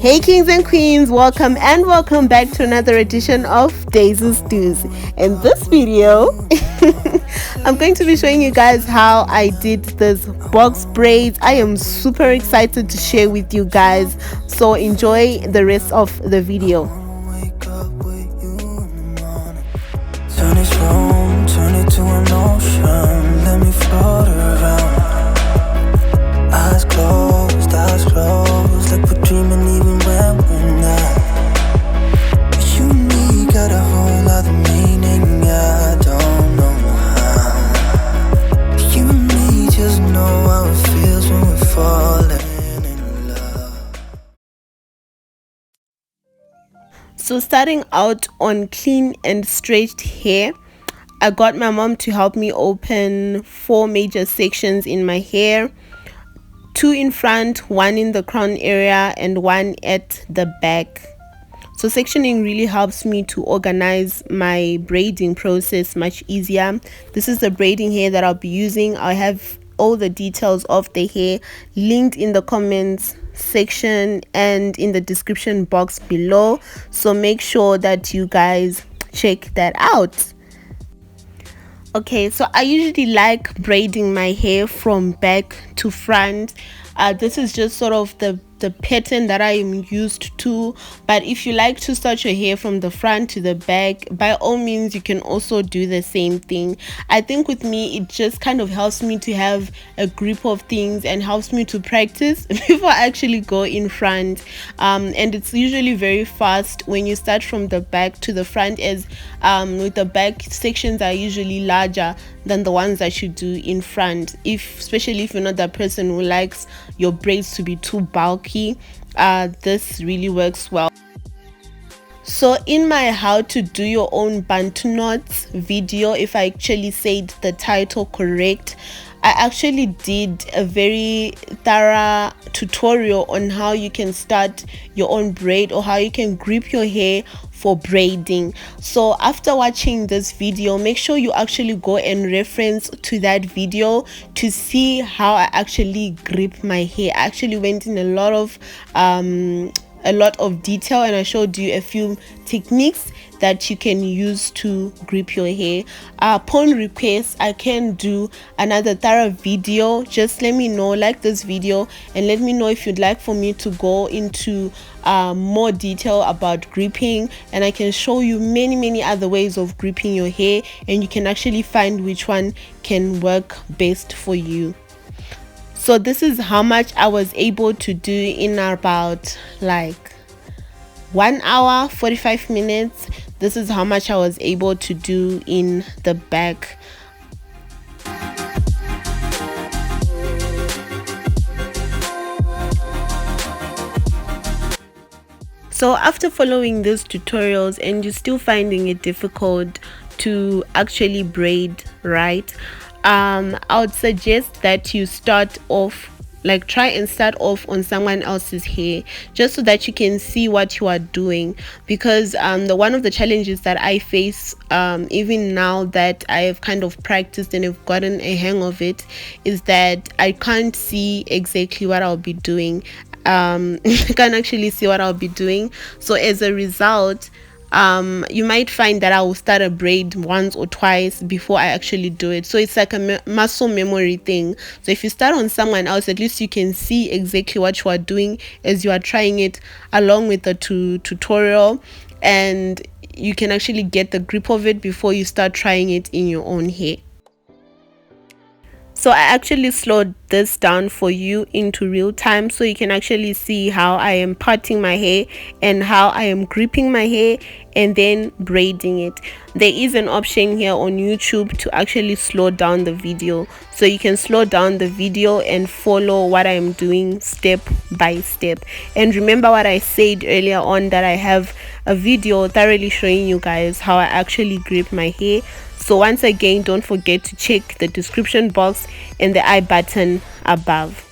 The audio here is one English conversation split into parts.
Hey kings and queens, welcome back to another edition of Daisy's Stews. In this video, I'm going to be showing you guys how I did this box braids. I am super excited to share with you guys, so enjoy the rest of the video. Turn this room, turn it to an ocean. Let me float around. Eyes closed, like we're dreaming even when we're not. You and me got a whole other meaning, I don't know how. You and me just know how it feels when we're falling in love. So starting out on clean and straight hair, I got my mom to help me open 4 major sections in my hair. 2 in front, 1 in the crown area, and 1 at the back. So sectioning really helps me to organize my braiding process much easier. This is the braiding hair that I'll be using. I have all the details of the hair linked in the comments section and in the description box below, so make sure that you guys check that out. Okay, so I usually like braiding my hair from back to front. This is just sort of the pattern that I am used to, but if you like to start your hair from the front to the back, by all means you can also do the same thing. I think with me it just kind of helps me to have a grip of things and helps me to practice before I actually go in front, and it's usually very fast when you start from the back to the front, as with the back sections are usually larger than the ones that you do in front, especially if you're not that person who likes your braids to be too bulky. This really works well. So in my how to do your own Bantu knots video, if I actually said the title correct, I actually did a very thorough tutorial on how you can start your own braid or how you can grip your hair for braiding. So after watching this video, make sure you actually go and reference to that video to see how I actually grip my hair. I actually went in a lot of detail, and I showed you a few techniques that you can use to grip your hair. Upon request, I can do another thorough video. Just let me know, like this video, and let me know if you'd like for me to go into more detail about gripping, and I can show you many other ways of gripping your hair, and you can actually find which one can work best for you. So this is how much I was able to do in about like 1 hour 45 minutes. This is how much I was able to do in the back. So after following these tutorials and you're still finding it difficult to actually braid right, I would suggest that you start off, like try and start off on someone else's hair, just so that you can see what you are doing, because one of the challenges that I face, even now that I have kind of practiced and have gotten a hang of it, is that I can't see exactly what I'll be doing. I can't actually see what I'll be doing. So as a result, you might find that I will start a braid once or twice before I actually do it. So it's like a muscle memory thing. So if you start on someone else, at least you can see exactly what you are doing as you are trying it along with the tutorial, and you can actually get the grip of it before you start trying it in your own hair. So I actually slowed this down for you into real time, so you can actually see how I am parting my hair and how I am gripping my hair and then braiding it. There is an option here on YouTube to actually slow down the video, so you can slow down the video and follow what I am doing step by step. And remember what I said earlier on, that I have a video thoroughly showing you guys how I actually grip my hair. So once again, don't forget to check the description box and the I button above.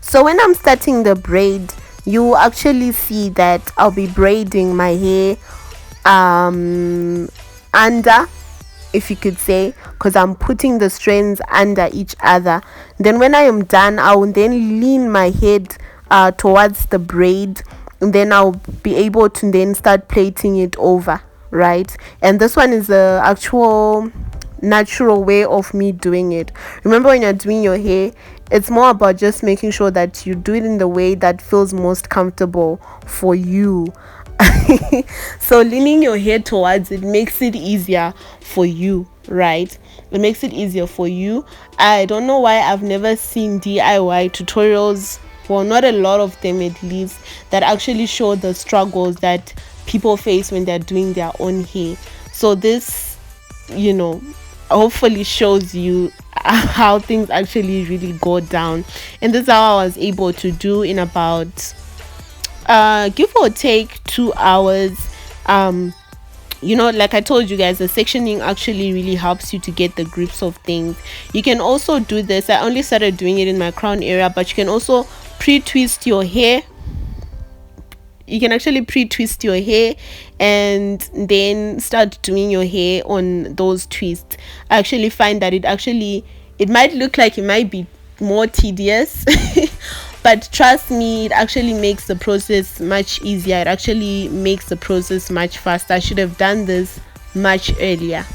So when I'm starting the braid, you actually see that I'll be braiding my hair under, if you could say, because I'm putting the strands under each other. Then when I am done, I will then lean my head towards the braid, and then I'll be able to then start plaiting it over, right? And this one is the actual natural way of me doing it. Remember, when you're doing your hair, it's more about just making sure that you do it in the way that feels most comfortable for you. So leaning your hair towards it makes it easier for you, right? It makes it easier for you. I don't know why I've never seen DIY tutorials, well, not a lot of them at least, that actually show the struggles that people face when they're doing their own hair. So this, hopefully shows you how things actually really go down. And this is how I was able to do in about give or take 2 hours. Like I told you guys, the sectioning actually really helps you to get the grips of things. You can also do this. I only started doing it in my crown area, but you can also pre-twist your hair. You can actually pre-twist your hair and then start doing your hair on those twists. I actually find that it might look like it might be more tedious, but trust me, it actually makes the process much easier. It actually makes the process much faster. I should have done this much earlier.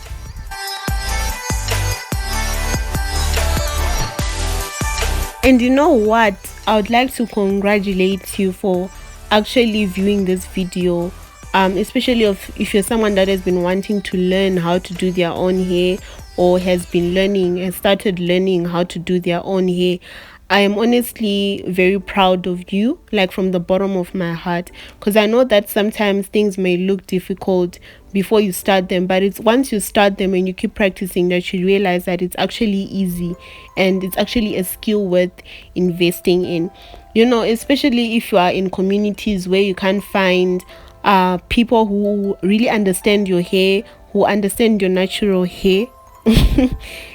And you know what? I would like to congratulate you for actually viewing this video, especially if you're someone that has been wanting to learn how to do their own hair, or has started learning how to do their own hair. I am honestly very proud of you, like from the bottom of my heart, because I know that sometimes things may look difficult before you start them, but it's once you start them and you keep practicing that you realize that it's actually easy and it's actually a skill worth investing in. Especially if you are in communities where you can't find people who really understand your hair, who understand your natural hair.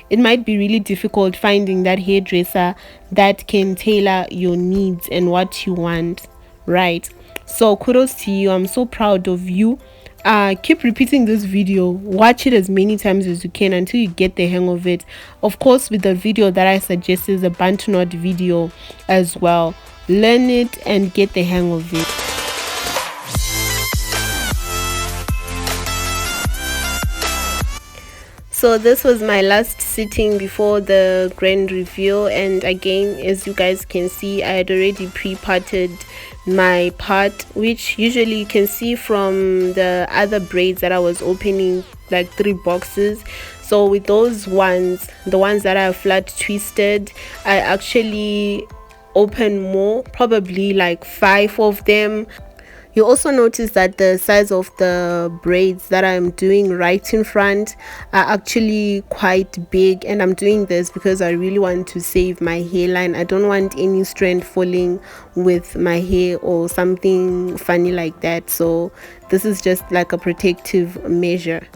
It might be really difficult finding that hairdresser that can tailor your needs and what you want, right? So kudos to you. I'm so proud of you. Keep repeating this video, watch it as many times as you can until you get the hang of it. Of course, with the video that I suggest is a Bantu knot video as well. Learn it and get the hang of it. So this was my last sitting before the grand reveal, and again, as you guys can see, I had already pre-parted my part, which usually you can see from the other braids that I was opening, like 3 boxes. So with those ones, the ones that I flat twisted, I actually open more, probably like 5 of them. You also notice that the size of the braids that I'm doing right in front are actually quite big, and I'm doing this because I really want to save my hairline. I don't want any strand falling with my hair or something funny like that, so this is just like a protective measure.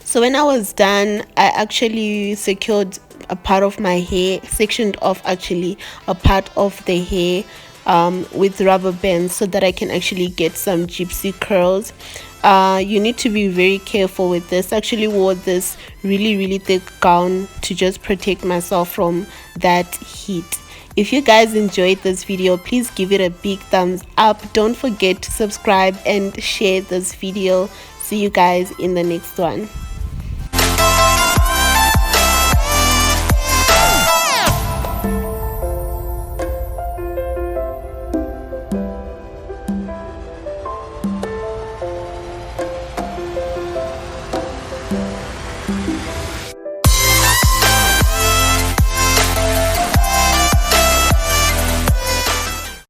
So when I was done, I actually secured a part of my hair, sectioned off actually a part of the hair with rubber bands so that I can actually get some gypsy curls. You need to be very careful with this. I actually wore this really thick gown to just protect myself from that heat. If you guys enjoyed this video, please give it a big thumbs up. Don't forget to subscribe and share this video. See you guys in the next one.